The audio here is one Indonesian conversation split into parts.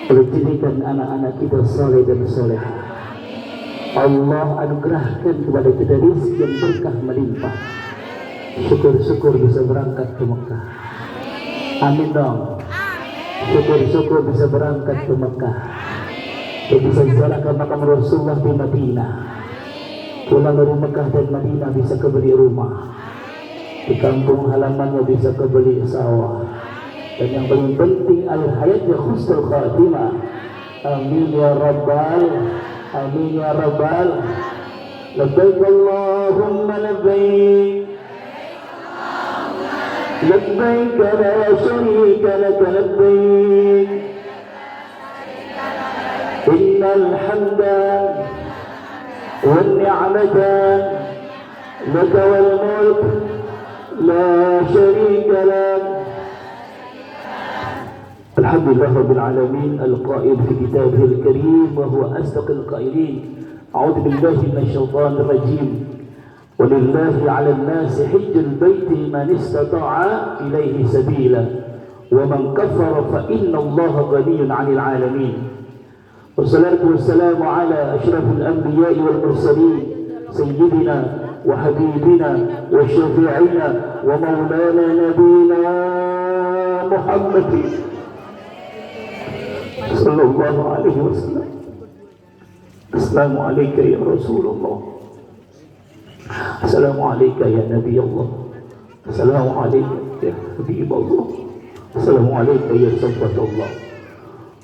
jadikan anak-anak kita saleh dan salehah. Allah anugerahkan kepada kita rezeki yang berkah melimpah. Syukur-syukur bisa berangkat ke Mekah. Amin dong. Syukur-syukur bisa berangkat ke Mekah. Dan bisa ziarah ke makam Rasulullah di Madinah. Pulang dari Mekah dan Madinah bisa kebeli rumah. Di kampung halamannya bisa kebeli sawah. Dan yang paling penting akhir hayatnya husnul khatimah. Amin ya rabbal. Amin ya rabbal. Labbaik Allahumma labbaik. Labbaik la syarika lak labbaik. Innal hamda wan ni'mata lak wal mulk la syarika lak. الحمد لله رب العالمين القائل في كتابه الكريم وهو أصدق القائلين أعوذ بالله من الشيطان الرجيم ولله على الناس حج البيت من استطاع إليه سبيلا ومن كفر فإن الله غني عن العالمين والصلاة والسلام على أشرف الأنبياء والمرسلين سيدنا وحبيبنا وشفيعنا ومولانا نبينا محمد sallallahu alaihi wasallam. Assalamualaikum ya Rasulullah. Assalamualaikum ya Nabi Allah. Assalamualaikum ya Habib Allah. Assalamualaikum ya Sahabat Allah.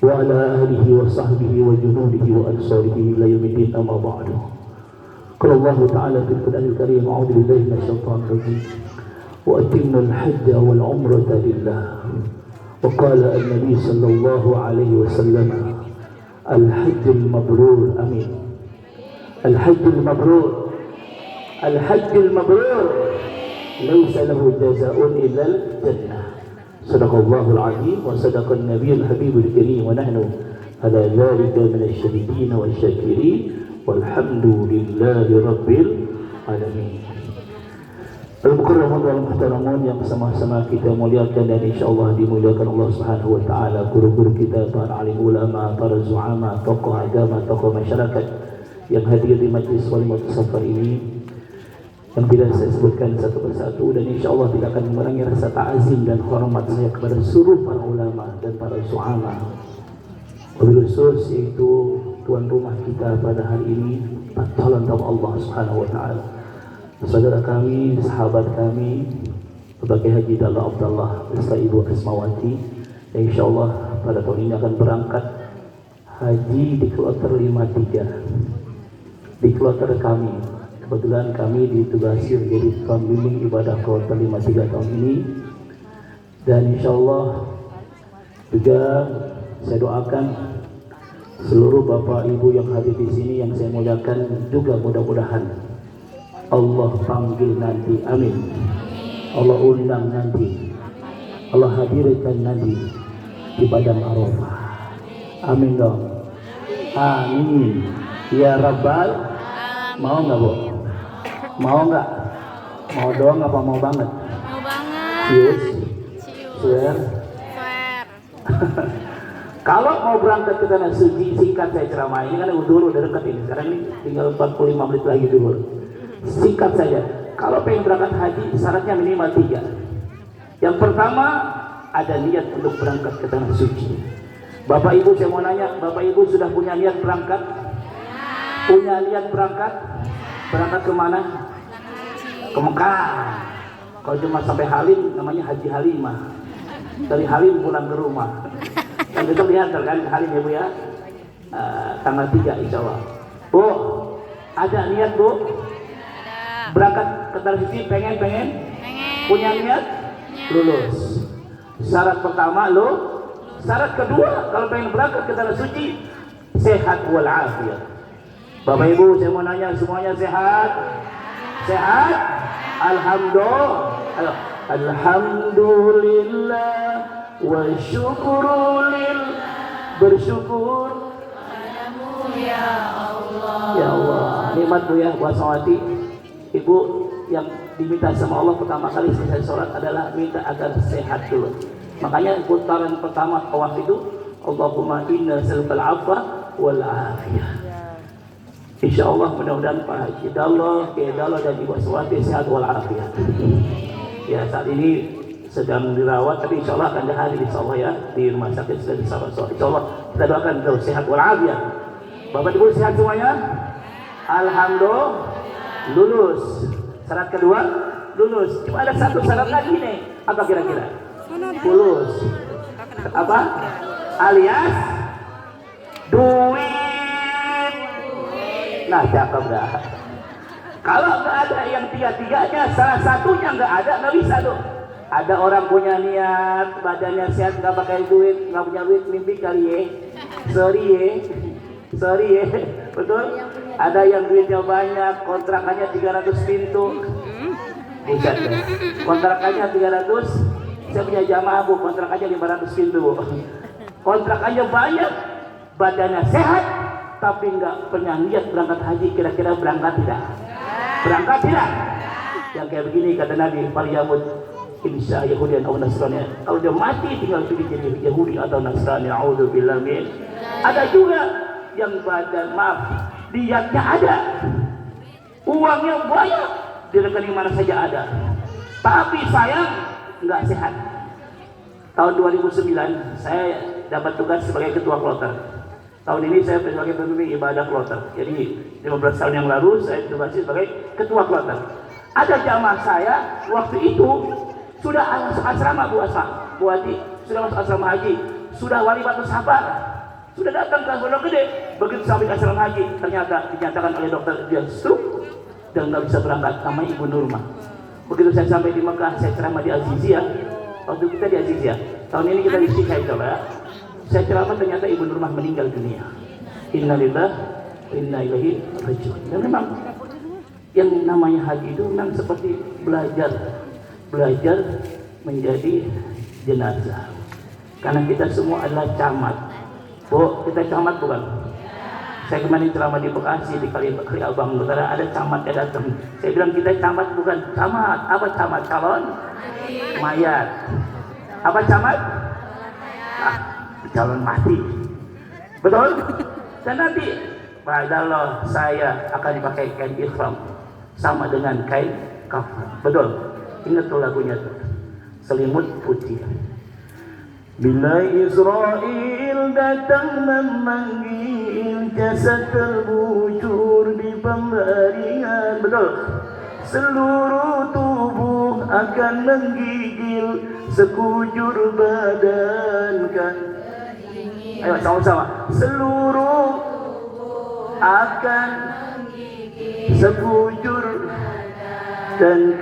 Wa ala alihi wa sahbihi wa junudihi wa ansarihi ila yaumiddin amma ba'du. Qala Allah ta'ala fil Qur'anil Karim a'udzu billahi minasyaitonir rajim. Wa atimmul hajja wal umrata lillah. وقال النبي صلى الله عليه وسلم الحج المبرور أمين الحج المبرور الحج المبرور ليس له جزاء إلا الجنة صدق الله العظيم وصدق النبي الحبيب الكريم ونحن على ذلك من الشاهدين والشاكرين والحمد لله رب العالمين. Al-Mukarramun wal Muhtaramun yang sama-sama kita muliakan dan insyaallah dimuliakan Allah Subhanahu wa taala, guru-guru kita, para alim ulama, para zu'ama, tokoh agama, tokoh masyarakat yang hadir di majlis walimatul safar ini yang tidak saya sebutkan satu persatu, dan insyaallah tidak akan mengurangi rasa ta'zim dan hormat saya kepada seluruh para ulama dan para zu'ama. Wabil khusus yaitu tuan rumah kita pada hari ini, calon tamu Allah Subhanahu wa taala. Saudara kami, sahabat kami, Bapak Haji Dalla Abdullah beserta Ibu Asmawati, yang insyaallah pada tahun ini akan berangkat haji di kloter 53 di kloter kami. Kebetulan kami ditugasi menjadi pembimbing ibadah kloter 53 tahun ini, dan insyaallah juga saya doakan seluruh Bapak Ibu yang hadir di sini yang saya muliakan juga mudah-mudahan Allah panggil nanti, amin. Allah undang nanti, Allah hadirkan nanti di padang Arafah, amin dong, amin ya Rabbal. Mau nggak Bu? Mau nggak? Mau doang apa mau banget? Mau banget. Yes. Swear. Kalau mau berangkat ke tanah suci, singkat saya ceramah ini kan dulu udah dekat ini. Sekarang ini tinggal 45 menit lagi dulu. Singkat saja, kalau pengen berangkat haji syaratnya minimal 3. Yang pertama, ada niat untuk berangkat ke tanah suci. Bapak Ibu saya mau nanya, Bapak Ibu sudah punya niat berangkat? Punya niat berangkat? Berangkat ke mana? Ke Mekah. Kalau cuma sampai Halim namanya Haji Halimah. Dari Halim pulang ke rumah. Dan kita lihat kan Halim ya Bu ya. Tanggal 3 insya Allah. Bu, ada niat Bu? Berangkat ke tanah suci, pengen punya niat, lulus. Syarat pertama lo, syarat kedua kalau pengen berangkat ke tanah suci, sehat walafiat. Bapak Ibu saya mau nanya, semuanya sehat? Sehat? Alhamdulillah. Alhamdulillah wa syukurulillah. Bersyukur ya Allah. Ya Allah, nikmat Bu ya buat Sawati. Ibu yang diminta sama Allah pertama kali selesai sholat adalah minta agar sehat dulu. Makanya putaran pertama tawaf itu Allahumma inna nas'alukal afwa wal afiyah. Insyaallah mudah-mudahan Pak Haji Dallah, Kiai Dallah dan Ibu Aswati sehat wal afiyah. Ya, saat ini sedang dirawat, tapi insyaallah akan hadir insyaallah ya di rumah sakit sedang dirawat. Insyaallah kita doakan terus sehat wal afiyah. Bapak Ibu sehat semuanya? Alhamdulillah lulus. Syarat kedua lulus. Cuma ada satu syarat lagi nih. Apa kira-kira? Lulus. Apa? Alias duit. Nah, cakep dah. Kalau nggak ada yang tiga-tiganya, salah satunya nggak ada, nggak bisa tuh. Ada orang punya niat, badannya sehat, nggak pakai duit, nggak punya duit, mimpi kali ya. Sorry ya, betul? Ada yang duitnya banyak, kontrakannya 300 pintu. Bukan ya. Kontrakannya 300, saya punya jamaah bu, kontrakannya 500 pintu bu. Kontrakannya banyak, badannya sehat, tapi nggak punya niat berangkat haji. Kira-kira berangkat tidak? Berangkat tidak? Yang kayak begini kata Nabi, Falyamut insya Yahudian atau Nasrani. Kalau dia mati tinggal pilih jadi Yahudi atau Nasrani. A'udzubillah min. Ada juga yang badan maaf, niatnya ada, uangnya banyak, di rekening mana saja ada, tapi sayang nggak sehat. Tahun 2009 saya dapat tugas sebagai ketua kloter. Tahun ini saya sebagai pemimpin ibadah kloter. Jadi 15 tahun yang lalu saya ditugasi sebagai ketua kloter. Ada jamaah saya waktu itu sudah masuk asrama Bu Asma, Bu Haji, sudah masuk asrama haji, sudah wali batu sabar, sudah datang ke Pondok Gede. Begitu sampai asrama haji, ternyata dinyatakan oleh dokter dia stroke dan nggak bisa berangkat. Namanya Ibu Nurma. Begitu saya sampai di Mekah, saya ceramah di Azizia. Waktu kita di Azizia, tahun ini kita di Sika coba ya. Saya ceramah ternyata Ibu Nurmah meninggal dunia. Innalillahi wa inna ilaihi raji'un. Dan memang yang namanya haji itu memang seperti belajar menjadi jenazah. Karena kita semua adalah camat. Bu, kita camat bukan? Saya kemarin ceramah di Bekasi di Kali Abang Utara, ada camat yang datang. Saya bilang kita camat bukan camat. Apa camat? Calon mayat. Apa camat? Calon mati. Betul? Dan nanti padahal saya akan dipakai kain ihram sama dengan kain kafan. Betul? Ingat tuh lagunya tuh. Selimut putih. Bila Israel datang memanggil, jasad terbujur di pembaringan. Betul? Seluruh tubuh akan menggigil, sekujur badan kan. Ayo sama-sama. Seluruh akan sekujur dan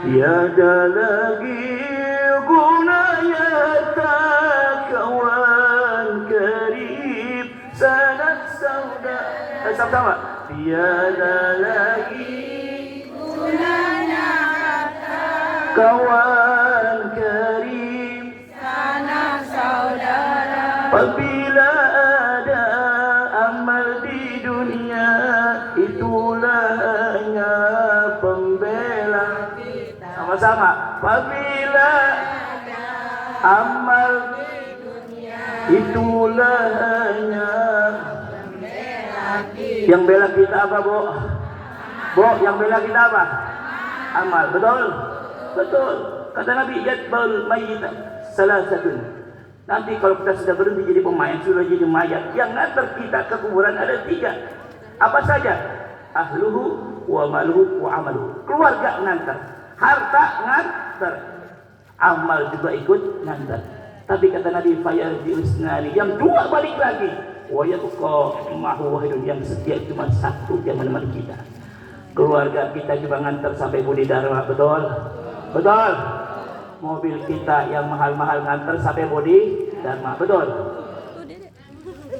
tiada lagi gunanya kawan karib sanak saudara. Sama-sama. Tiada lagi gunanya kawan karib sanak saudara. Apabila ada amal di dunia, itulah hanya pembela kita. Sama-sama. Apabila amal di dunia, itulah hanya pembela kita. Yang bela kita apa, Bu? Bu, yang bela kita apa? Amal. Betul? Betul. Kata Nabi, yatbal mayyita salasatun. Nanti kalau kita sudah berhenti jadi pemain, sudah jadi mayat, yang ngantar kita ke kuburan ada 3. Apa saja? Ahluhu wa maluhu wa amaluhu. Keluarga ngantar, harta ngantar, amal juga ikut ngantar. Tapi kata Nabi, fayarji'usnani, yang 2 balik lagi. Wa yabqa ma'hu wahidun, yang setia cuma 1 yang menemani kita. Keluarga kita juga ngantar sampai Budi Dharma. Betul? Betul? Mobil kita yang mahal-mahal ngantar sampai Budi Dharma. Betul?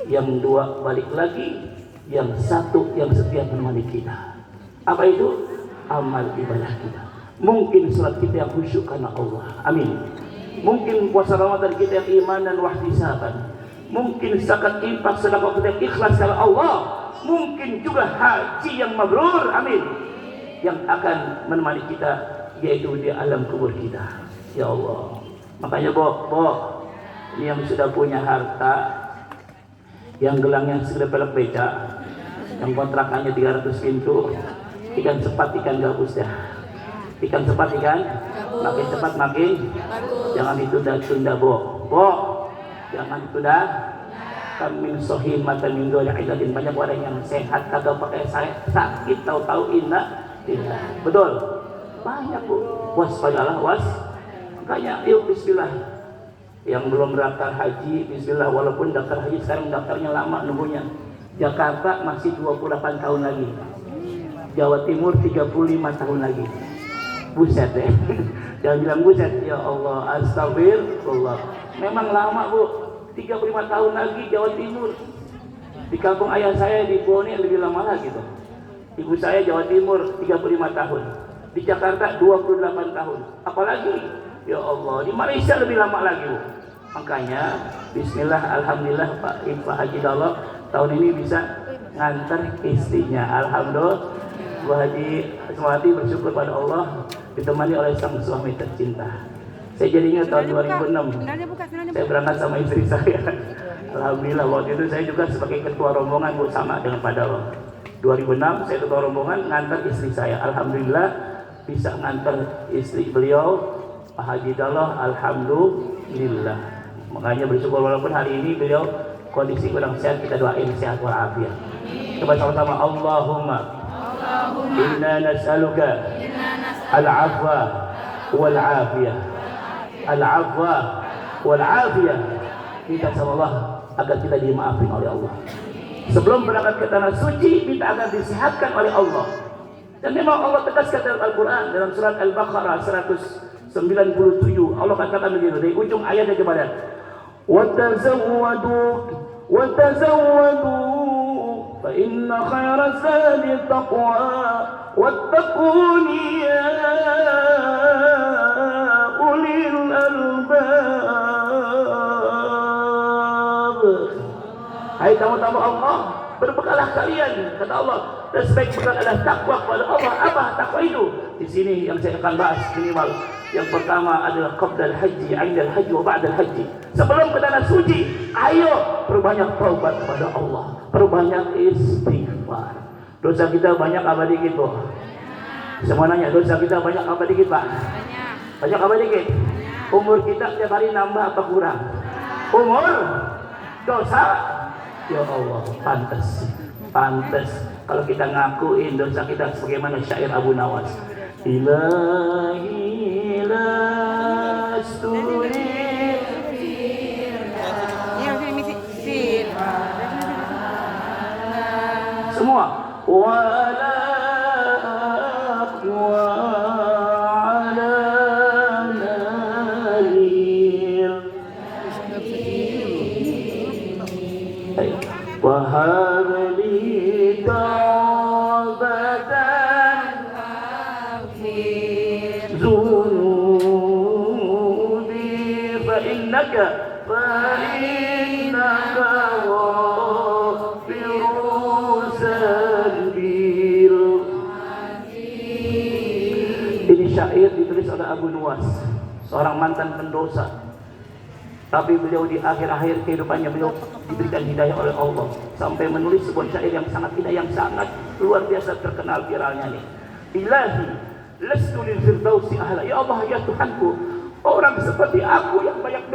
Yang 2 balik lagi, yang 1 yang setia menemani kita. Apa itu? Amal ibadah kita. Mungkin salat kita yang khusyuk karena Allah. Amin. Mungkin puasa Ramadan kita yang iman dan wahtisaban. Mungkin zakat infak sedekah kita yang ikhlas karena Allah. Mungkin juga haji yang mabrur. Amin. Yang akan menemani kita yaitu di alam kubur kita. Ya Allah. Makanya Bu, Ini yang sudah punya harta, yang gelangnya sudah pelek beca, yang kontrakannya 300 pintu, ikan cepat ikan gabus ya. Ikan cepat ikan, makin cepat makin, jangan ditunda-tunda bo, jangan ditunda. Kamin sohin mata minggu yang ilahin, banyak orang yang sehat kagak pakai sakit, tahu-tahu indah, tidak betul. Banyak bu, waspadalah makanya yuk bismillah. Yang belum daftar haji, bismillah, walaupun daftar haji sekarang daftarnya lama nunggunya. Jakarta masih 28 tahun lagi, Jawa Timur 35 tahun lagi. Buset deh. Jangan bilang buset, ya Allah, astagfirullah. Memang lama bu, 35 tahun lagi Jawa Timur. Di kampung ayah saya di Bone lebih lama lagi tuh. Ibu saya Jawa Timur 35 tahun, di Jakarta 28 tahun, apalagi ya Allah, di Malaysia lebih lama lagi bu. Makanya bismillah, alhamdulillah Pak Haji Dalok tahun ini bisa ngantar istrinya. Alhamdulillah Bu Haji Asmawati bersyukur pada Allah ditemani oleh sang suami tercinta. Saya jadi ingat tahun 2006 saya berangkat sama istri saya. Alhamdulillah waktu itu saya juga sebagai ketua rombongan bu, sama dengan Pak Dalok. 2006 saya ketua rombongan ngantar istri saya. Alhamdulillah bisa ngantar istri beliau Pak Haji Dalok, alhamdulillah. Makanya bersyukur walaupun hari ini beliau kondisi kurang sehat, kita doain sehat walafiat. Coba sama-sama, Allahumma inna nas'aluka al-afwa wal afiyah, al-afwa wal afiyah. Minta sama Allah agar kita dimaafin oleh Allah. Sebelum berangkat ke tanah suci, minta agar disehatkan oleh Allah. Dan memang Allah tegaskan dalam Al-Quran, dalam surat Al-Baqarah 197, Allah katakan begini dari ujung ayatnya kepada watazawwadu fa inna khaira zadi taqwa wattaquni ya ulil albab. Hai tamu-tamu Allah, berbekalah kalian, kata Allah, dan sebaik bekal adalah takwa kepada Allah. Apa takwa itu? Di sini yang saya akan bahas minimal. Yang pertama adalah qabdal haji, 'indal haji wa ba'dal haji. Sebelum ke tanah suci, ayo perbanyak taubat kepada Allah, perbanyak istighfar. Dosa kita banyak apa dikit, Bu? Semua nanya, dosa kita banyak apa dikit, Pak? Banyak apa dikit? Umur kita tiap hari nambah apa kurang? Umur? Dosa? Ya Allah, pantas kalau kita ngakuin dosa kita sebagaimana syair Abu Nawas, ilahi lasturi semua wala aqwa ala nalil wahabli tawbatan zunubi fa innaka ghafirun sabil. Ini syair ditulis oleh Abu Nuwas, seorang mantan pendosa. Tapi beliau di akhir-akhir kehidupannya beliau diberikan hidayah oleh Allah sampai menulis sebuah syair yang sangat indah, yang sangat luar biasa terkenal viralnya nih. Ilahi lastu lil firdausi ahla. Ya Allah, ya Tuhanku, orang seperti aku yang banyak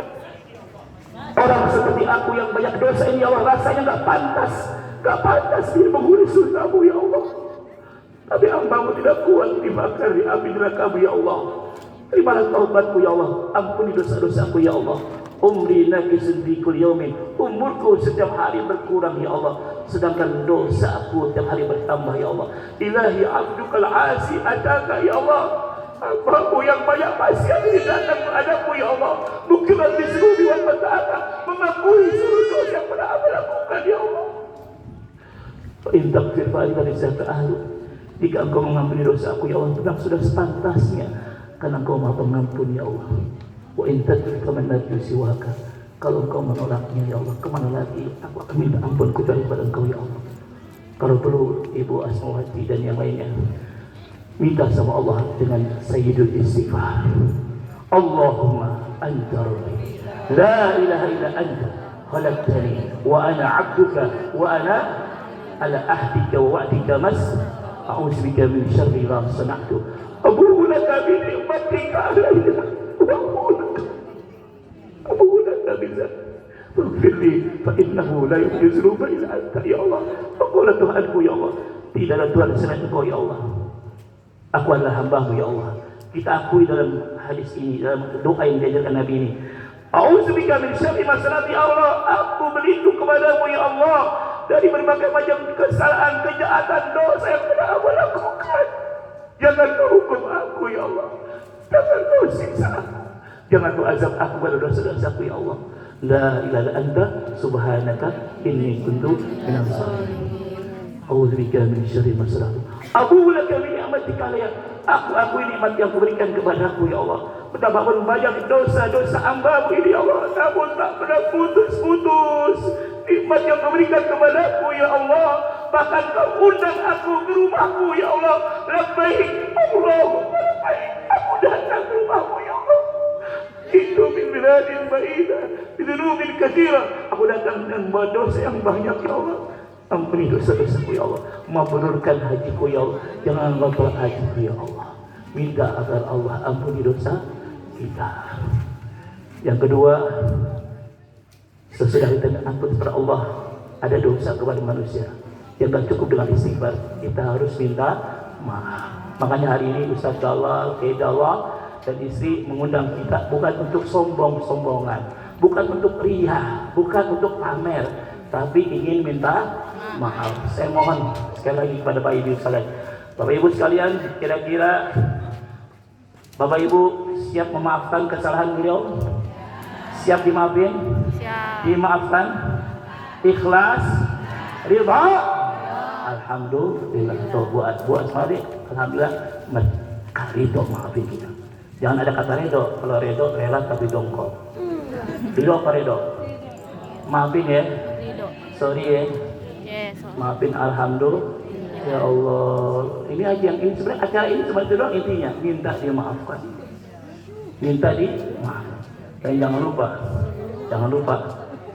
dosa ini ya Allah, rasanya enggak pantas dia menghuni surgamu ya Allah. Tapi hamba-Mu tidak kuat dibakar di api neraka-Mu ya Allah. Terimalah taubatku ya Allah, ampuni dosa-dosaku ya Allah. Umri nakisun bi kulli yaumin, umurku setiap hari berkurang ya Allah, sedangkan dosaku setiap hari bertambah ya Allah. Ilahi abdukal asi ataka ya Allah, hamba-Mu yang banyak maksiat ini datang menghadap-Mu ya Allah, mukirat bisrubi wa fata'ata, mengakui seluruh dosa yang pernah aku lakukan ya Allah. Fa in taghfir fa anta lisaka ahlu, jika Engkau mengampuni dosa aku ya Allah, benar sudah sepantasnya, karena Engkau Maha Pengampun ya Allah. Wa in tadrik faman ladzi siwaka, kalau Engkau menolaknya ya Allah, kemana lagi aku akan minta ampun kecuali kepada Engkau ya Allah. Kalau perlu Ibu Asmawati dan yang lainnya, minta sama Allah dengan sayyidul istighfar. Allahumma anta rabbi La ilaha illa anta khalaqtani wa ana 'abduka wa ana ala ahdika wa wa'dika mas a'udzubika min syarri ma sana'tu abu'u laka bi ni'matika 'alayya wa abu'u laka bi dzambika faghfir li fa innahu la yaghfiru dzunuba illa anta ya Allah. Akulah Tuhanku ya Allah, tidaklah Tuhan selain Engkau ya Allah. Aku adalah hamba-Mu ya Allah. Kita akui dalam hadis ini, dalam doa yang diajarkan Nabi ini, a'udzubika min syarri ma sana'tu ya Allah, aku berlindung kepadamu ya Allah dari berbagai macam kesalahan, kejahatan, dosa yang pernah aku lakukan. Jangan Kau hukum aku ya Allah, jangan Kau siksa aku, jangan Kau azab aku pada dosa-dosaku ya Allah. La ilaha illa anta subhanaka inni kuntu minaz zalimin. A'udzubika min syarri ma sana'tu abu'u laka bi ni'matika alayya. Aku nikmat yang Kau berikan kepadaku ya Allah. Betapa banyak dosa-dosa hamba-Mu ini ya Allah, namun tak pernah putus-putus. Nikmat yang Kau berikan kepadaku ya Allah, bahkan Kau undang aku ke rumahmu ya Allah. Labbaik Allahumma labbaik, aku datang ke rumahmu ya Allah. Itu min biladin ba'idah bidunubin katsira, aku datang dengan dosa yang banyak ya Allah. Ampuni dosa-dosaku ya Allah, mabrurkan hajiku ya Allah, jangan batal hajiku ya Allah. Minta agar Allah ampuni dosa kita. Yang kedua, sesudah kita ampun kepada Allah, ada dosa kepada manusia yang tak cukup dengan istighfar, kita harus minta maaf. Makanya hari ini Ustaz Jalal, Kedallah dan istri mengundang kita bukan untuk sombong-sombongan, bukan untuk riya, bukan untuk pamer, tapi ingin minta maaf. Saya mohon sekali lagi kepada Bapak Ibu sekalian, Bapak Ibu sekalian, kira-kira Bapak Ibu siap memaafkan kesalahan beliau? Siap dimaafin? Siap. Dimaafkan? Ikhlas? Ridha? Alhamdulillah. Tuh buat mari, alhamdulillah mereka ridho maafin kita. Jangan ada kata ridho. Kalau ridho rela tapi dongkol. Ridho apa ridho? Maafin ya. Sorry ya. Maafin alhamdulillah. Ya Allah, ini aja yang ini sebenarnya acara ini cuma itu doang intinya, minta dimaafkan, minta dimaafkan. Dan jangan lupa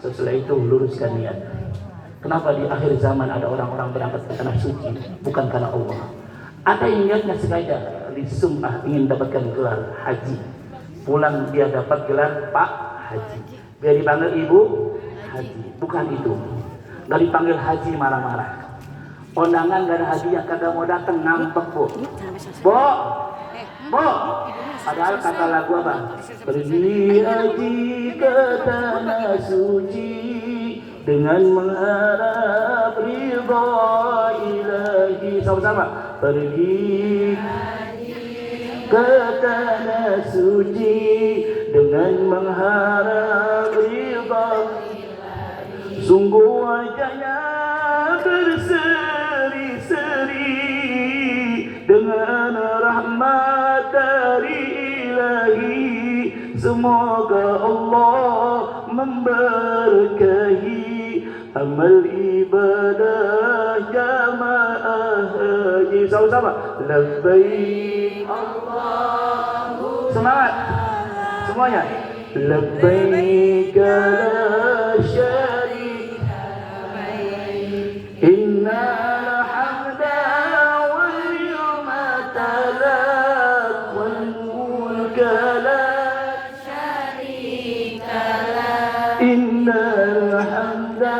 sesudah itu luruskan niat. Kenapa di akhir zaman ada orang-orang berangkat ke tanah suci bukan karena Allah? Ada yang niatnya sengaja disumpah ingin dapatkan gelar haji, pulang dia dapat gelar Pak Haji, biar dipanggil Ibu Haji, bukan itu. Gak dipanggil haji marah-marah. Kondangan gak ada hadiah, kagak mau datang, ngambek bu. Padahal kata lagu apa? Pergi haji ke tanah suci dengan mengharap ridha ilahi. Sama-sama. Pergi ke tanah suci dengan mengharap ridha. Sungguh wajahnya berseri-seri dengan rahmat dari Ilahi. Semoga Allah memberkahi amal ibadah jamaah haji. Sama-sama. Labbaik Allahumma. Semangat semuanya. Labbaik la syarika lak. Innal hamda wal ni'mata lak wal mulka la syarika lak. Innal hamda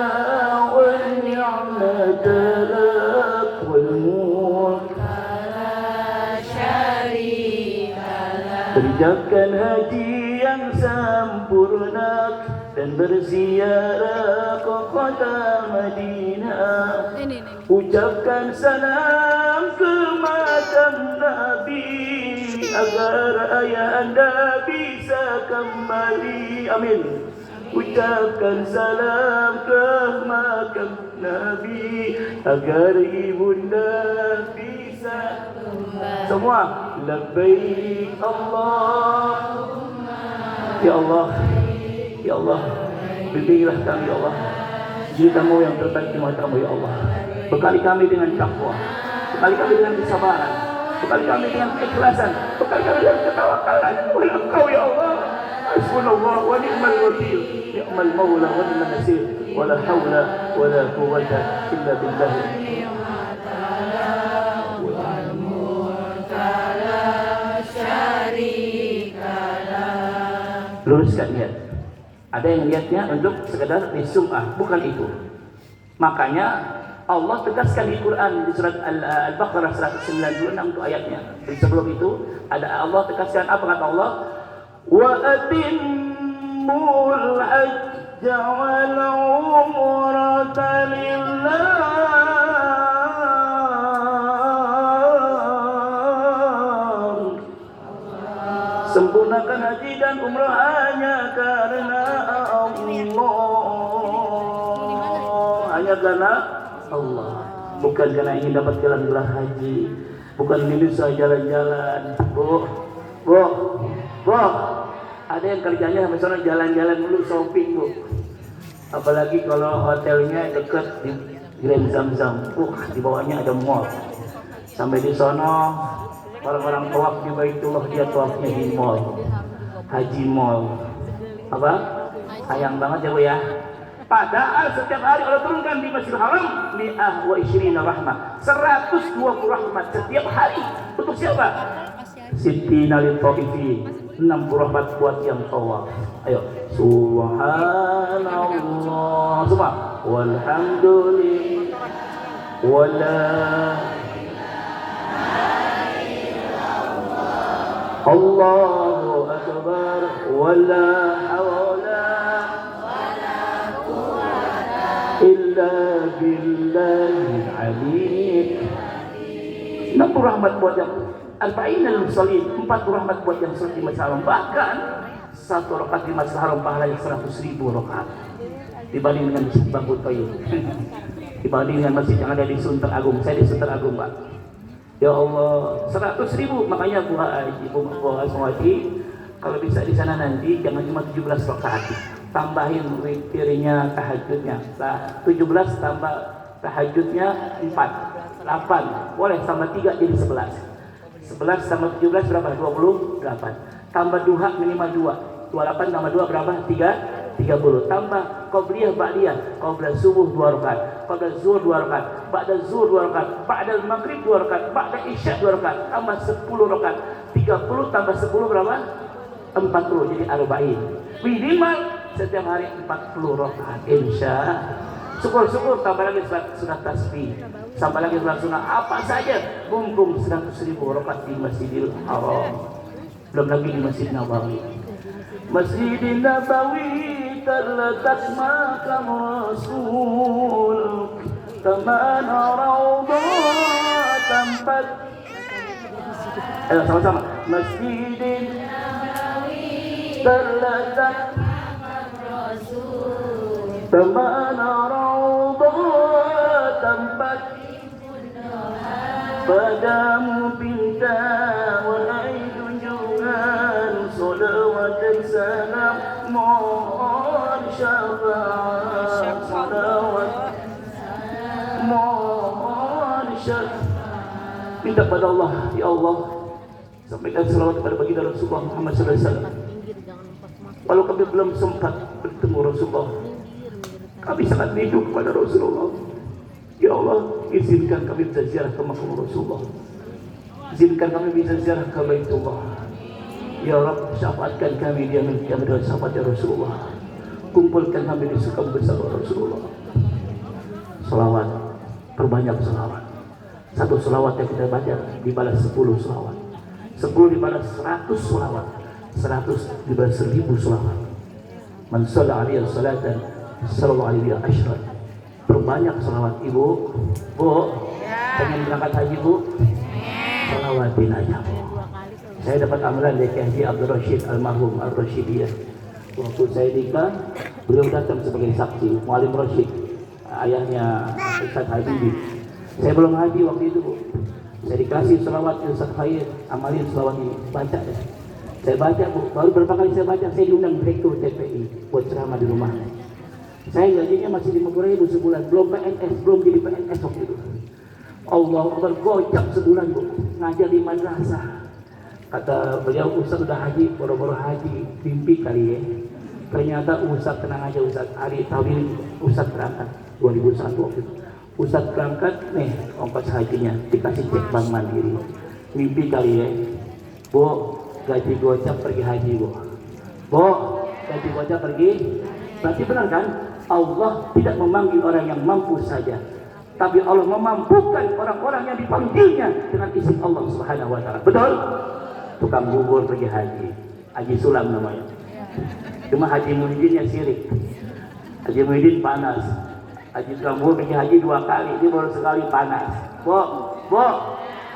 wal ni'mata lak wal mulka la syarika lak. Kerjakan haji yang sempurna dan berziarah ke kota Madinah. Ucapkan salam ke makam Nabi agar ayah anda bisa kembali. Amin. Ucapkan salam ke makam Nabi agar ibunda bisa kembali. Semua labbaik Allahumma. Ya Allah, ya Allah, bimbinglah kami ya Allah, jadi kamu yang terbaik di matamu ya Allah. Bekali kami dengan takwa, bekali kami dengan kesabaran, bekali kami dengan keikhlasan, bekali kami dengan ketawakalan kepada Engkau ya Allah. Hasbunallah wa ni'mal wakil, ni'mal maula wa ni'mal nasir, wala haula wala quwwata illa billah. Luruskan niat. Ada yang niatnya untuk sekedar disum'ah, bukan itu. Makanya Allah tegaskan di Quran di surat Al-Baqarah 196 itu ayatnya. Dan sebelum itu ada Allah tegaskan apa kata Allah? Wa atimmul hajja wal umrata lillah. Sempurnakan haji dan umrah hanya karena Allah. Hanya karena Allah, bukan karena ingin dapat gelar haji, bukan ini saya jalan-jalan. Bu, ada yang kerjanya misalnya jalan-jalan dulu shopping, Bu. Apalagi kalau hotelnya dekat di Grand Zamzam, di bawahnya ada mall. Sampai di sono orang-orang tawaf di Baitullah, dia tawafnya di mall, haji mall. Apa? Sayang banget ya, Bu ya. Padahal setiap hari Allah turunkan di Masjidil Haram mi'ah wa isyrina rahmah, 120 rahmat setiap hari. Untuk siapa? Sittina lil tawifin, 60 rahmat buat yang tawaf. Ayo, subhanallah semua, walhamdulillah wala Allahu akbar wala hawla illa billahil aliyyil. 60 rahmat buat yang arba'in al-musallin, 40 rahmat buat yang sholat di Masjidil Haram. Bahkan satu rakaat di Masjidil Haram pahalanya 100.000 rakaat dibanding dengan Masjid Bangku Toyib. Dibanding dengan masjid yang ada di Sunter Agung. Saya di Sunter Agung, Pak. Ya Allah, 100.000. Makanya Bu Haji, kalau bisa di sana nanti jangan cuma 17 rakaat. Tambahin witirnya, tahajudnya. 17 tambah tahajudnya 4, 8. Boleh tambah 3 jadi 11. 11 tambah 17 berapa? 28. Tambah duha minimal 2. 28 tambah 2 berapa? 30. Tambah qabliyah ba'diyah. Qabla subuh 2 rakaat, qabla zuhur 2 rakaat, ba'da zuhur 2 rakaat, ba'da maghrib 2 rakaat, ba'da isya 2 rakaat, tambah 10 rakaat. 30 tambah 10 berapa? 40. Jadi arba'in. Minimal setiap hari 40 rakaat. Insya syukur-syukur tambah lagi surat tasbih, tambah lagi sunnah apa saja, bungkum 100.000 rakaat di Masjidil Haram. Belum lagi di Masjid Nabawi. Masjidil Nabawi terletak makam Rasul, teman raudhah tempat. Sama-sama. Masjidil Nabawi terletak teman raudhah tempat padamu pinta wahai junjungan, salawat dan salam mohon syafaat, salawat mohon syafaat. Minta pada Allah, ya Allah sampaikan salawat kepada baginda Rasulullah Muhammad sallallahu alaihi wasallam. Walau kami belum sempat bertemu Rasulullah, kami sangat rindu kepada Rasulullah. Ya Allah, izinkan kami bisa ziarah ke makam Rasulullah. Izinkan kami bisa ziarah ke Baitullah. Ya Rabb, syafaatkan kami di yaumil qiyamah dengan syafaat Rasulullah. Kumpulkan kami di surga bersama Rasulullah. Salawat, perbanyak salawat. Satu salawat yang kita baca dibalas 10 salawat. 10 dibalas 100 salawat. 100 dibalas 1000 salawat. Man shalla alaihi salatan sallallahu alaihi wasallam. Perbanyak salawat Ibu. Bu, pengen berangkat haji Bu? Salawatin aja Bu. Saya dapat amalan dari Haji Abdul Rashid almarhum Al-Rashidiyah. Waktu saya nikah, beliau datang sebagai saksi. Mualim Rashid, ayahnya Ustaz Habibie. Saya belum haji waktu itu Bu. Saya dikasih salawat Ustaz Khair, amalin salawat ini, baca deh. Saya baca Bu, baru berapa kali saya baca, saya diundang direktur TPI buat ceramah di rumah. Saya gajinya masih 50.000 sebulan, belum PNS, belum jadi PNS waktu itu. Allah Akbar, gocap sebulan Bu, ngajar di madrasah. Kata beliau, Ustaz udah haji, boro-boro haji, mimpi kali ya. Ternyata Ustaz, tenang aja Ustaz, hari tahun ini Ustaz berangkat 2001 waktu itu. Ustaz berangkat nih ongkos hajinya dikasih cek Bank Mandiri. Mimpi kali ya. Bu, gaji gocap pergi haji bu. Bu, gaji gocap pergi. Berarti benar kan? Allah tidak memanggil orang yang mampu saja, tapi Allah memampukan orang-orang yang dipanggilnya dengan izin Allah Subhanahu wa taala. Betul? Tukang bubur pergi haji. Haji Sulam namanya. Cuma Haji Muhyiddin yang sirik. Haji Muhyiddin panas. Haji Sulam pergi haji 2 kali, ini baru sekali panas. Bu,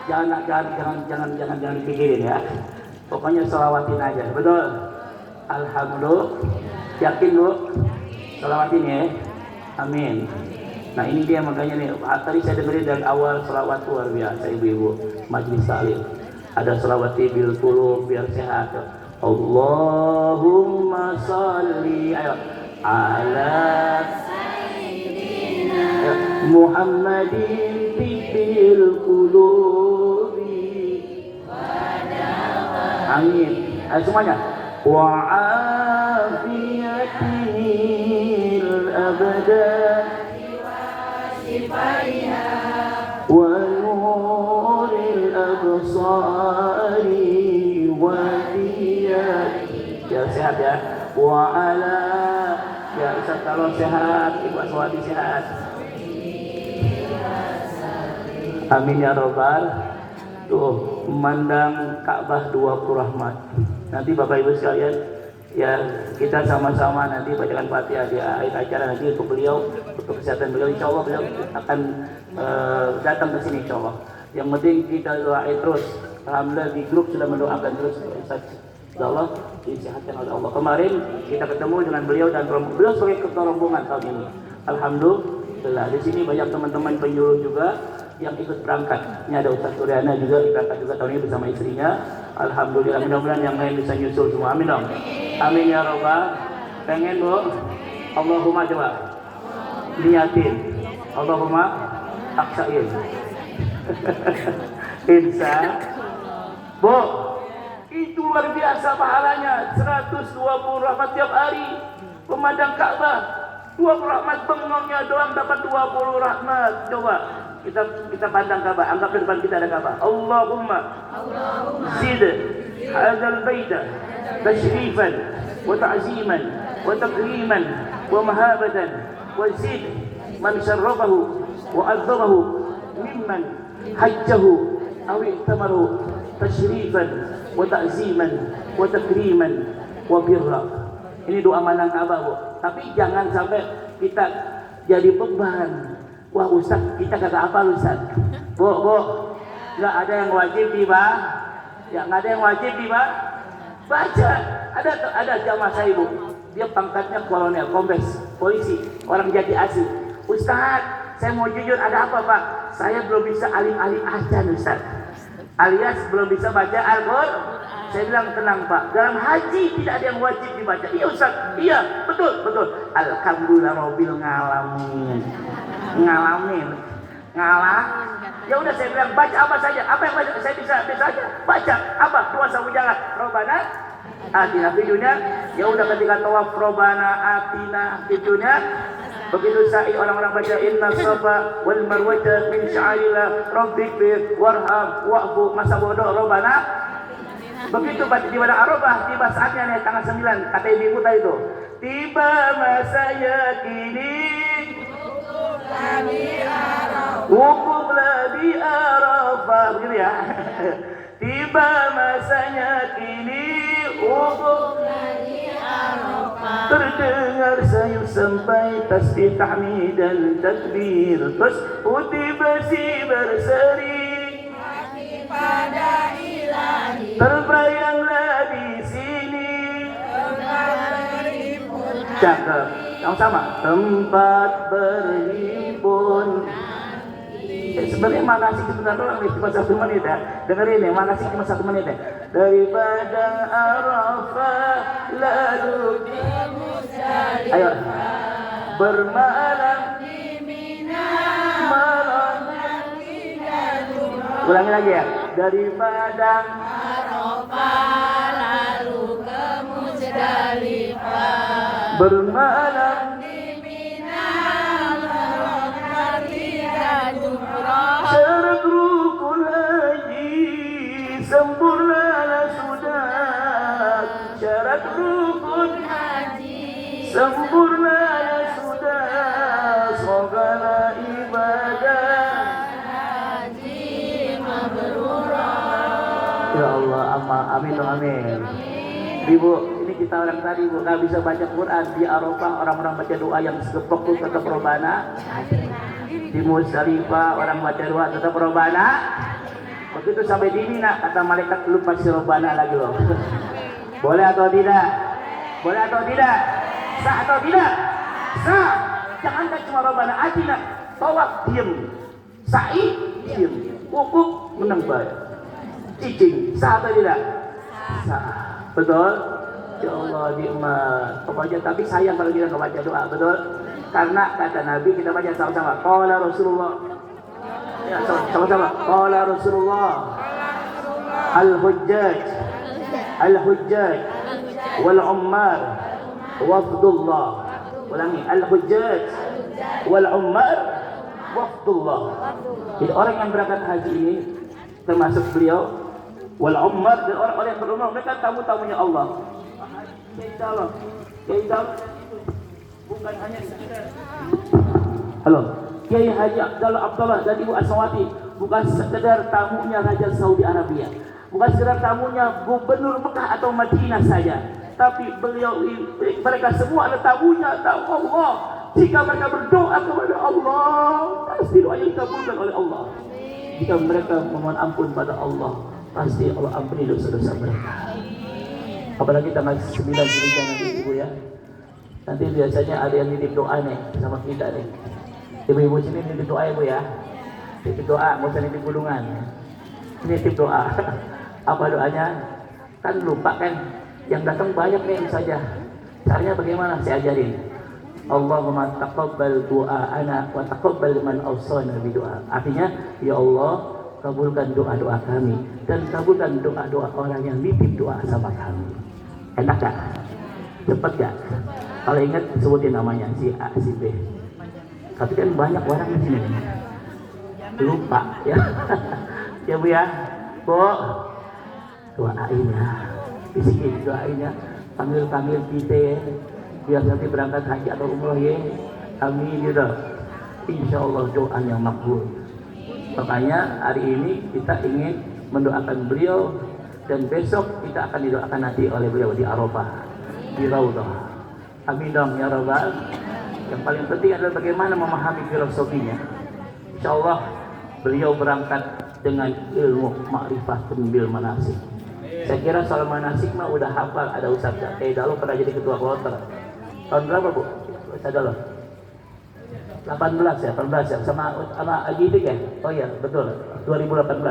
jangan dipikirin ya. Pokoknya selawatin aja. Betul? Alhamdulillah. Yakin bu? Selawatin ya. Amin. Nah ini dia makanya nih. Tadi saya dengerin dari awal selawat luar biasa ibu-ibu. Majlis Salim. Ada selawat bil qulub biar sehat. Allahumma sholli ala sayyidina Muhammadin bil qulub. Amin. Ayo semuanya. Wa afiyatil abdan wa nuril absari wa diyati. Ya sehat ya. Wa ala. Ya Ustaz kalau sehat, Ibu Aswati sehat. Amin ya robbal. Tuh memandang Ka'bah 20 rahmat. Nanti Bapak Ibu sekalian, ya kita sama-sama nanti bacakan Fatihah di akhir acara nanti untuk beliau, untuk kesehatan beliau. Insya Allah beliau akan datang ke sini Insya Allah. Yang penting kita doain terus. Alhamdulillah di grup sudah mendoakan terus. Insya Allah disehatkan oleh Allah. Kemarin kita ketemu dengan beliau dan beliau sebagai ketua rombongan tahun ini. Alhamdulillah di sini banyak teman-teman penyuluh juga yang ikut berangkat. Ini ada Ustaz Suryana juga berangkat juga tahun ini bersama istrinya. Alhamdulillah, mudah-mudahan yang lain bisa nyusul semua. Amin dong. Amin ya robbal. Pengen bu? Allahumma coba niatin. Allahumma aksain. Insya bu, itu luar biasa pahalanya. 120 rahmat tiap hari. Memandang Ka'bah 20 rahmat, bengongnya doang dapat 20 rahmat. Coba kita pandang Ka'bah, anggap di depan kita ada Ka'bah. Allahumma zid hadzal baita tashrifan wa ta'ziman wa takriman wa mahabatan wa zid man syarrafahu wa adzamahu mimman hajjahu aw i'tamarahu tashrifan wa ta'ziman wa takriman wa birra. Ini doa mandang Ka'bah bu. Tapi jangan sampai kita jadi beban. Wah Ustaz, kita kagak apa Ustaz. Bu, nggak ada yang wajib ya nggak ada yang wajib baca. Ada jamaah saya bu, dia pangkatnya kolonel, kombes, polisi, orang jadi asli. Ustaz, saya mau jujur, ada apa Pak? Saya belum bisa alim-alim azan Ustaz, alias belum bisa baca Al-Qur'an. Saya bilang tenang Pak, dalam haji tidak ada yang wajib dibaca. Iya Ustaz, iya betul. Alhamdulillah Rabbil ngalamin. Ya udah saya bilang baca apa saja, apa yang baca saya bisa aja baca. Apa? 2 sabu jalan. Robbana atina fid dunya. Ya udah ketika tawaf Robbana atina fid dunya. Begitu sa'i orang-orang baca inna safa wal marwata min sya'airillah rabbik warham wa'fu masa bodoh Robbana. Begitu di pada Arafah, tiba saatnya nih tanggal 9, kata ibu tadi itu. Tiba masanya kini wukuflah di Arafah, begitu ya. Tiba masanya kini wukuflah di Arafah. Terdengar sayup sampai tasbih tahmid dan takbir. Terus putih bersih berseri pada ilahi. Terbayanglah di sini. Cakep. Yang sama. Tempat berhimpun. Sebenarnya makasih sebentar doang nih, cuma 1 menit ya. Dengerin nih, makasih cuma 1 menit ya. Daripada Arafah lalu ayo bermalam di Mina, malam ulangi lagi ya. Dari Padang Arafah lalu ke Muzdalifah, bermalam di Mina melontar tiga jumrah, syarat rukun haji sempurnalah sudah, syarat rukun haji sempurnalah sudah, segala ibadah haji mabrurah. ya Allah. Amin amin. Ibu, ini kita orang tadi Bu nggak bisa baca Quran di Arafah, orang-orang baca doa yang segepok tuh tetap robana. Di Muzdalifah orang baca doa tetap robana. Begitu sampai di Mina kata malaikat lu pasti robana lagi loh. Boleh atau tidak? Boleh atau tidak? Sah atau tidak? Sah. Jangankan cuma robana, atina tawaf diem, sa'i diem, wukuf menang baik, cicing. Sah atau tidak? Sah. Betul? Ya Allah nikmat. Pokoknya tapi sayang kalau kita nggak baca doa, betul? Karena kata Nabi kita baca sama-sama. Qala Rasulullah. Ya, sama-sama. Qala Rasulullah. Al-Hujjaj wal Ummar wafdullah. Ulangi, Al-Hujjaj wal Ummar wafdullah. Jadi orang yang berangkat haji ini termasuk beliau wal Ummar, dan orang-orang yang berumrah, mereka tamu-tamunya Allah. Kiai dalam bukan hanya halo, Kiai Haji Abdullah dan Ibu Asmawati bukan sekedar tamunya Raja Saudi Arabia, bukan sekedar tamunya Gubernur Mekah atau Madinah saja, tapi mereka semua adalah tamunya Allah. Jika mereka berdoa kepada Allah, pasti doanya dikabulkan oleh Allah. Jika mereka memohon ampun pada Allah, pasti Allah ampuni dosa-dosa mereka. Apalagi tanggal 9 Zulhijjah nanti Ibu ya. Nanti biasanya ada yang nitip doa nih sama kita nih. Ibu-ibu sini nitip doa Ibu ya. Nitip doa, mau usah nitip gulungan. Nitip doa. Apa doanya? Kan lupa kan. Yang datang banyak nih saja. Caranya bagaimana? Saya ajarin. Allahumma taqabbal du'a'ana wa taqabbal man awsana bi du'a. Artinya, ya Allah, kabulkan doa-doa kami dan kabulkan doa-doa orang yang nitip doa sama kami. Enak gak? Cepet gak? Kalau ingat sebutin namanya si A, si B. Tapi kan banyak orang di sini lupa ya. Ya Bu ya, Bu, doain ya, bisikin doain ya, panggil kita ya, biar nanti berangkat haji atau umroh ya. Amin gitu. Insya Allah doa yang makbul. Makanya hari ini kita ingin mendoakan beliau, dan besok kita akan didoakan nanti oleh beliau di Arafah, di Raudhah. Amin dong ya Rabbal. Yang paling penting adalah bagaimana memahami filosofinya. Insya Allah beliau berangkat dengan ilmu ma'rifah bil manasik. Saya kira soal manasik mah udah hafal, ada Ustaz Dalu pernah jadi ketua kloter. Tahun berapa Bu? Ustaz Dalu? 18 ya, sama Ajidik ya? Oh iya, betul, 2018.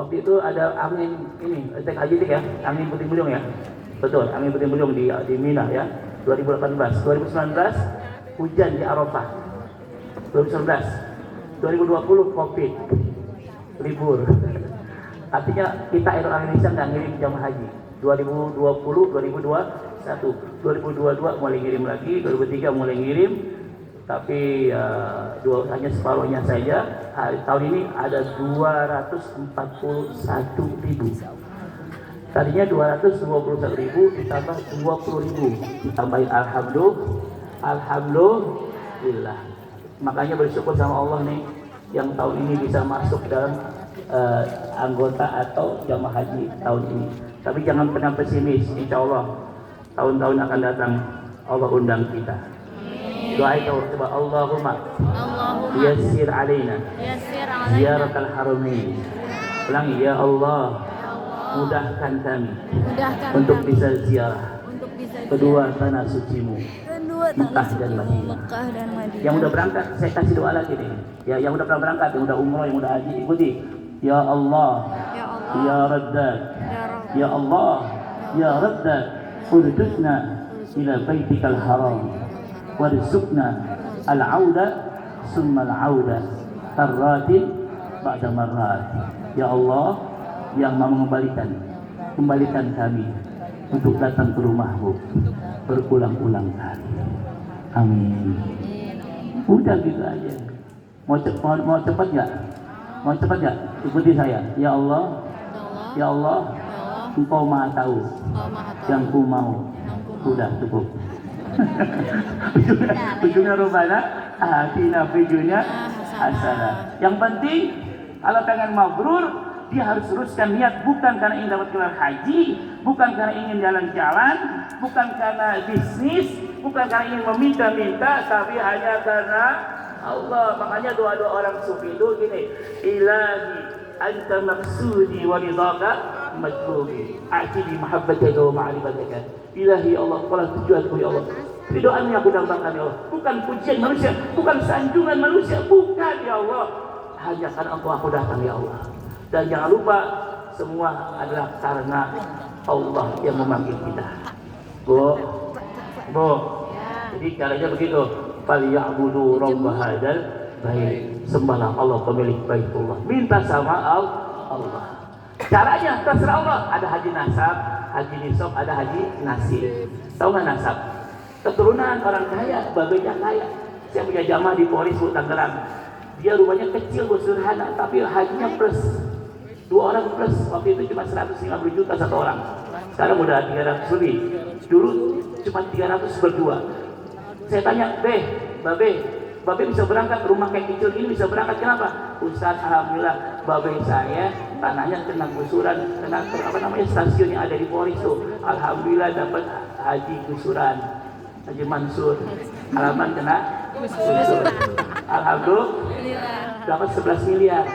Waktu itu ada angin ini, Tek Ajidik ya, angin puting beliung ya. Betul, angin puting beliung di Mina ya, 2018. 2019 hujan di Arafah. 2019. 2020 Covid. Libur. Artinya kita Indonesia nggak ngirim jamaah haji. 2020, 2021, 2022 mulai ngirim lagi, 2023 mulai ngirim. Tapi hanya separuhnya saja. Tahun ini ada 241.000. Tadinya 221.000 ditambah 20.000, ditambahin alhamdulillah. Makanya bersyukur sama Allah nih yang tahun ini bisa masuk dalam anggota atau jamaah haji tahun ini. Tapi jangan pernah pesimis, insya Allah tahun-tahun akan datang Allah undang kita. Doa itu coba, Allahumma yassir alaina ziyaratal haramain. Ulangi, ya Allah, mudahkan kami untuk bisa ziarah kedua tanah sucimu, Mekah dan Madinah. Yang udah berangkat saya kasih doa lagi nih. Ya, yang udah pernah berangkat, yang udah umroh, yang udah haji, ikuti. Ya Allah, ya Raddad, ya Allah, ya Raddad, ududna ila baitikal haram, warzuqna al-auda summa al-auda karratin ba'da marrat. Ya Allah, yang mau kembalikan kami untuk datang ke rumahmu berulang-ulang kali. Amin. Udah gitu aja. Mau cepat nggak? Mau cepat nggak? Ikuti saya. Ya Allah, ya Allah, Engkau Maha Tahu. Yang ku mau. Udah cukup. Ujungnya Rabbana atina fid dunya hasanah. Yang penting kalau pengen mabrur, dia harus teruskan niat bukan karena ingin dapat gelar haji, bukan karena ingin jalan-jalan, bukan karena bisnis, bukan karena ingin meminta-minta, tapi hanya karena Allah. Makanya doa-doa orang sufi itu gini, Ilahi anta maksudi wa ridhaka matlubi a'tini mahabbataka wa ma'rifataka. Ilahi Allah, kau tujuanku ya Allah, ridhoanmu aku dambakan ya Allah, bukan pujian manusia, bukan sanjungan manusia, bukan ya Allah, hanya karena Engkau aku datang ya Allah. Dan jangan lupa semua adalah karena Allah yang memanggil kita. Bu, jadi caranya begitu. Falyabudu rabb hadzal bait. Sembahlah Allah pemilik Baitullah. Minta sama Allah. Caranya terserah Allah. Ada haji nasab, haji nisab, ada haji nasib. Tahu nggak nasab? Keturunan orang kaya, babenya kaya. Saya punya jamaah di Polres Tangerang. Dia rumahnya kecil, sederhana, tapi hajinya plus. 2 orang plus. Waktu itu cuma 150 juta satu orang. Sekarang udah 300 lebih. Dulu cuma 300 berdua. Saya tanya, Babe bisa berangkat, rumah kayak kecil ini bisa berangkat, kenapa? Ustaz, alhamdulillah Babe saya tanahnya kena gusuran, kena stasiun yang ada di Polres tuh. Alhamdulillah dapat haji gusuran, Haji Mansur, halaman kena gusur. Alhamdulillah dapat 11 miliar.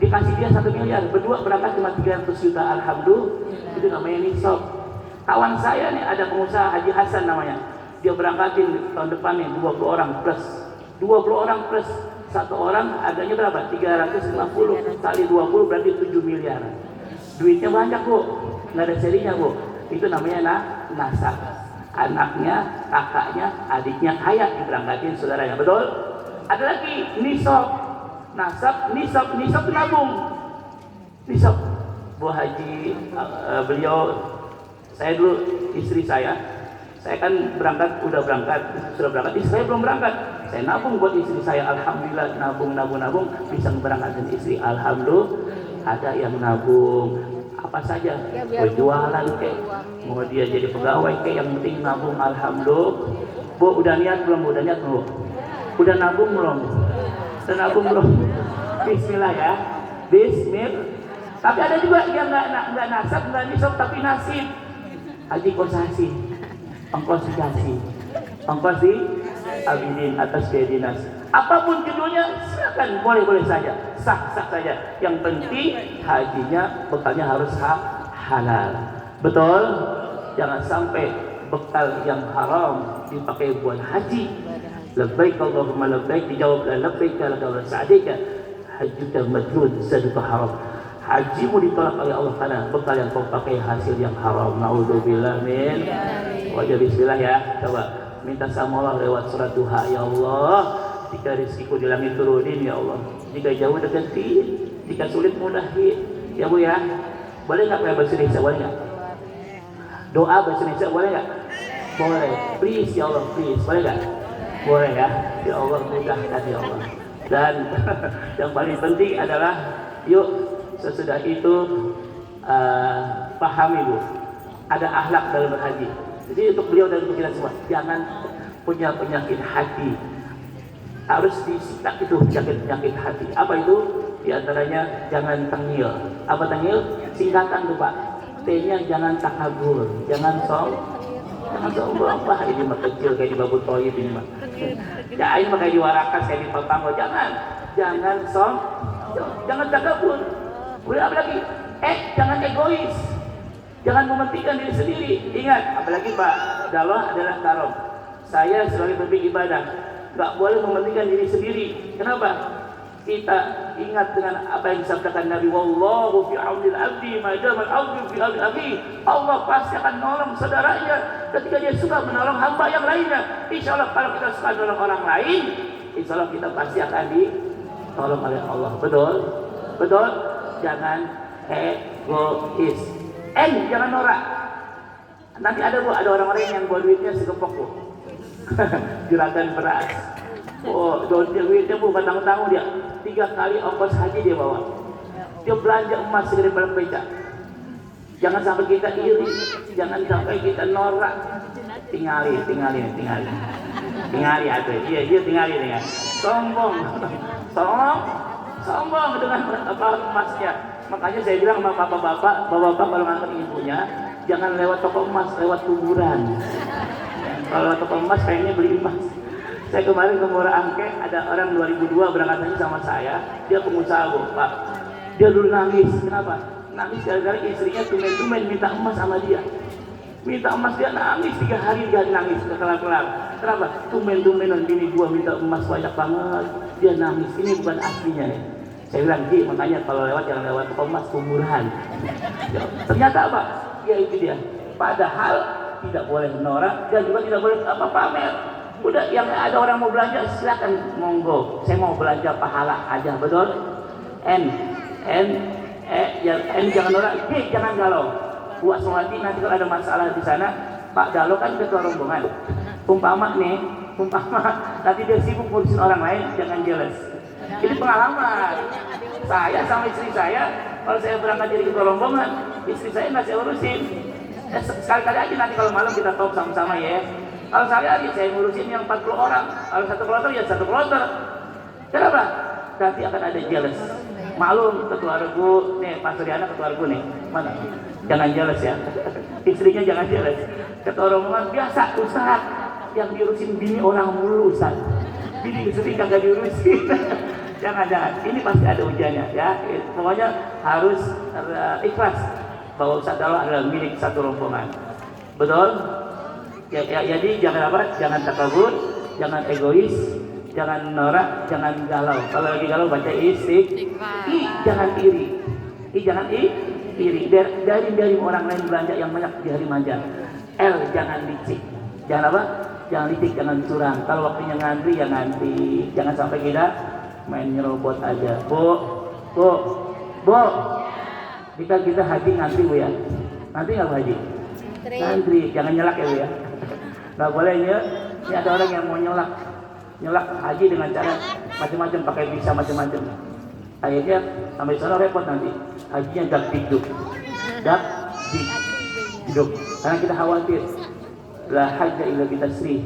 Dikasih dia 1 miliar, berdua berangkat cuma 300 juta. Alhamdulillah, itu namanya nisab. Kawan saya nih ada pengusaha Haji Hasan namanya, dia berangkatin tahun depan nih 20 orang plus. 20 orang plus 1 orang harganya berapa? 350 kali 20 berarti 7 miliar. Duitnya banyak bu, nggak ada serinya bu. Itu namanya nasab. Anaknya, kakaknya, adiknya kaya diberangkatin saudaranya, betul? Ada lagi nisab, nasab, nisab itu nabung. Nisab, Bu Haji, beliau, saya dulu istri saya kan sudah berangkat, istri saya belum berangkat. Saya nabung buat istri saya, alhamdulillah nabung bisa memberangkatkan istri. Alhamdulillah ada yang nabung apa saja, berjualan kek, mau dia jadi pegawai kek, yang penting nabung. Alhamdulillah. Bu udah niat belum? Udah niat belum? Udah nabung belum? Udah nabung belum? Bismillah ya, Bismillah. Tapi ada juga yang nggak nasab, nggak nisab tapi nasib. Haji kosasi, ongkosi abidin atas biadinas. Apapun judulnya silakan, boleh saja, sah saja. Yang penting hajinya bekalnya harus halal. Betul? Jangan sampai bekal yang haram dipakai buat haji. Labbaik Allahumma labbaik, dijawab labbaik la dawla sa'dika hajjuka madlun saduka haram. Hajimu ditolak oleh Allah karena bekal yang kau pakai hasil yang haram. Naudzubillah min. Wajah bismillah ya. Coba minta sama Allah lewat surat duha. Ya Allah, jika rizkiku di langit turunin ya Allah, jika jauh deketin, jika sulit mudahin ya Bu ya. Boleh nggak pakai bahasa Indonesia? Boleh nggak? Doa bahasa Indonesia boleh nggak? Boleh. Please ya Allah, please. Boleh nggak? Boleh ya. Ya Allah mudahkan ya Allah. Dan yang paling penting adalah yuk sesudah itu pahami Bu, ada akhlak dalam berhaji. Jadi untuk beliau dan untuk kita semua, jangan punya penyakit hati. Harus disitak itu penyakit hati. Apa itu? Di antaranya jangan tengil. Apa tengil? Singkatan tuh Pak. T-nya jangan takabur, jangan sombong. Wah ini mah kecil kayak di Babut Toyib ini mah. Ya ini mah kayak di Warakas, kayak di Papanggo. Jangan jangan takabur. Udah apa lagi? Jangan egois. Jangan mementingkan diri sendiri. Ingat, apalagi Pak, dakwah adalah karom. Saya sebagai pemimpin ibadah nggak boleh mementingkan diri sendiri. Kenapa? Kita ingat dengan apa yang disabdakan Nabi, wallahu fi aunil abdi ma damal abdu fi auni akhi. Allah pasti akan menolong saudaranya ketika dia suka menolong hamba yang lainnya. Insya Allah kalau kita suka menolong orang lain, insya Allah kita pasti akan ditolong oleh Allah. Betul? Jangan egois. Jangan norak. Nanti ada Bu, ada orang-orang yang bawa duitnya segepok Bu. Juragan beras. Oh, duitnya Bu, tanggung-tanggung dia. 3 kali ongkos haji dia bawa. Dia belanja emas segede balap beca. Jangan sampai kita iri, jangan sampai kita norak. Tinggali aja. Iya tinggali. Sombong dengan emasnya. Makanya saya bilang sama bapak-bapak kalau nganter ibunya, jangan lewat toko emas, lewat kuburan. Kalau lewat toko emas kayaknya beli emas. Saya kemarin ke Muara Angke, ada orang 2002 berangkat haji sama saya, dia pengusaha Bu, Pak. Dia dulu nangis, kenapa? Nangis gara-gara istrinya tumen-tumen minta emas sama dia. Minta emas, dia nangis 3 hari nangis kelar-kelar. Kenapa? Tumen-tumenan bini gua minta emas banyak banget. Dia nangis, ini bukan aslinya ya. Saya bilang, Ji, makanya kalau lewat jangan lewat toko emas, kuburan. Ternyata apa? Ya itu dia. Padahal tidak boleh norak dan juga tidak boleh pamer. Udah, yang ada orang mau belanja silakan monggo. Saya mau belanja pahala aja, betul? Jangan norak, jangan galau. Buat Somati nanti kalau ada masalah di sana, Pak Dalo kan ketua rombongan. Umpama nanti dia sibuk ngurusin orang lain, jangan jealous. Ini pengalaman. Saya sama istri saya, kalau saya berangkat jadi ketua rombongan, istri saya nggak saya urusin. Sekali-kali aja nanti kalau malam kita talk sama-sama ya. Kalau saya ngurusin yang 40 orang, kalau 1 kloter ya 1 kloter. Kenapa? Nanti akan ada jealous. Maklum ketua regu, nih Pak Suryana ketua regu nih, mana? Jangan jealous ya. Istrinya jangan jealous. Ketua rombongan biasa Ustaz yang diurusin bini orang mulu Ustaz. Bini istri kagak diurusin. Jangan. Ini pasti ada ujiannya ya. Pokoknya harus ikhlas bahwa Ustaz Dalo adalah milik satu rombongan. Betul? Ya, jadi jangan jangan takabur, jangan egois, jangan norak, jangan galau. Kalau lagi galau baca istighfar. Jangan iri. Jangan iri. Dari orang lain belanja yang banyak di hari manja. Jangan licik. Jangan Jangan licik, jangan curang. Kalau waktunya ngantri ya ngantri. Jangan sampai kita main nyerobot aja. Bu. Kita haji ngantri Bu ya. Nanti nggak Bu haji? Ngantri. Jangan nyelak ya Bu ya. Nggak boleh ya. Ini ada orang yang mau nyelak haji dengan cara macam-macam, pakai visa macam-macam. Akhirnya sampai sana repot nanti. Hajinya dak-dikduk. Karena kita khawatir. La hajja illa bitasrih.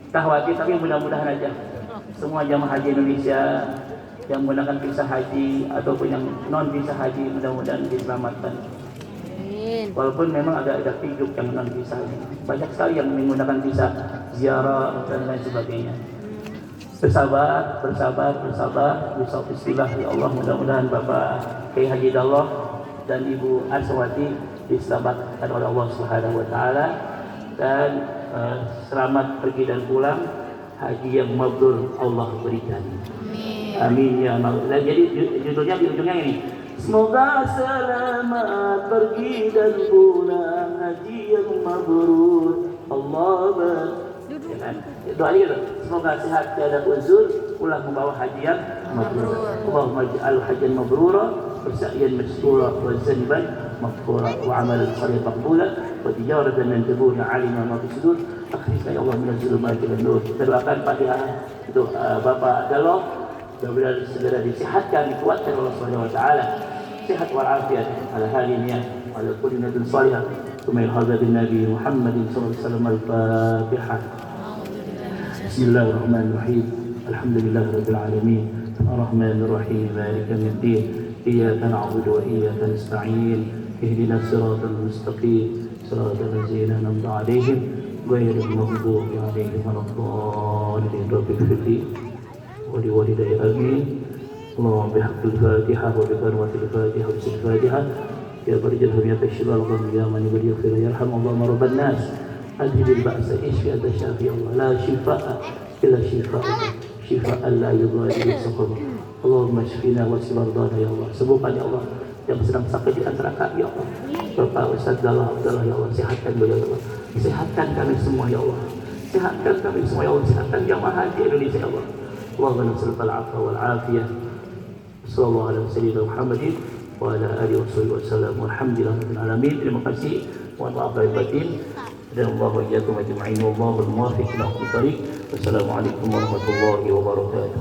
Kita khawatir, tapi mudah-mudahan aja semua jamaah haji Indonesia yang menggunakan visa haji ataupun yang non visa haji mudah-mudahan diselamatkan. Walaupun memang ada hidup yang non visa haji, banyak sekali yang menggunakan visa ziarah dan lain sebagainya. Bersabar, bisa istilah ya Allah, mudah-mudahan Bapak Kiai Haji Dallah dan Ibu Aswati diselamatkan oleh Allah Subhanahu wa taala dan selamat pergi dan pulang, haji yang mabrur Allah berikan. Amin ya Allah. Dan jadi judulnya di ujungnya ini, semoga selamat pergi dan pulang, haji yang mabrur Allah ya kan? Doa gitu. Semoga sehat tiada uzur, pulang membawa haji yang mabrur. Allahumma ij'al hajjan mabrura, wasa'yan mastura, wa zanban maghfura, wa amalan salihan maqbula, wa tijaratan lan tabura 'alima ma fi sudur. Akhirnya ya Allah min zulumati wan nur. Kita doakan Fatihah untuk Bapak Dalo, mudah-mudahan segera disehatkan, dikuatkan oleh Allah Subhanahu wa taala. Sehat wal afiat ala halina wa ala kulli nabiyin salihah. ثم الحضر بالنبي محمد صلى الله عليه وسلم. الفاتحة. بسم الله الرحمن الرحيم. الحمد لله رب العالمين الرحمن الرحيم مالك يوم الدين إياك نعبد وإياك نستعين اهدنا الصراط المستقيم صراط الذين أنعمت عليهم غير المغضوب عليهم ولا الضالين. رب اغفر لي ولوالدي آمين. اللهم بحق الفاتحة وبكرمة الفاتحة وبسم الفاتحة يا فرج الهم يا كشف الغم يا من يغفر يرحم اللهم رب الناس أذهب البأس اشفي أنت الشافي الله لا شفاء إلا شفاءك شفاء لا يغادر سقما. اللهم اشفنا واشف مرضانا ya Allah. Sembuhkan ya Allah yang sedang sakit di antara kami ya Allah. Bapak Ustaz Dallah Abdullah ya Allah, sehatkan beliau ya Allah. Sehatkan kami semua ya Allah. Sehatkan kami semua ya Allah. Sehatkan jamaah haji Indonesia ya Allah. Allahumma nas'aluka al-'afwa wal 'afiyah. Sallallahu alaihi wasallam Muhammadin wa ala alihi wasallam. Alhamdulillahirabbil alamin. Terima kasih. Mohon maaf lahir batin. Dan Allah wa iyyakum ajma'in. Wallahul muwaffiq ila aqwamit thoriq. Wassalamualaikum warahmatullahi wabarakatuh.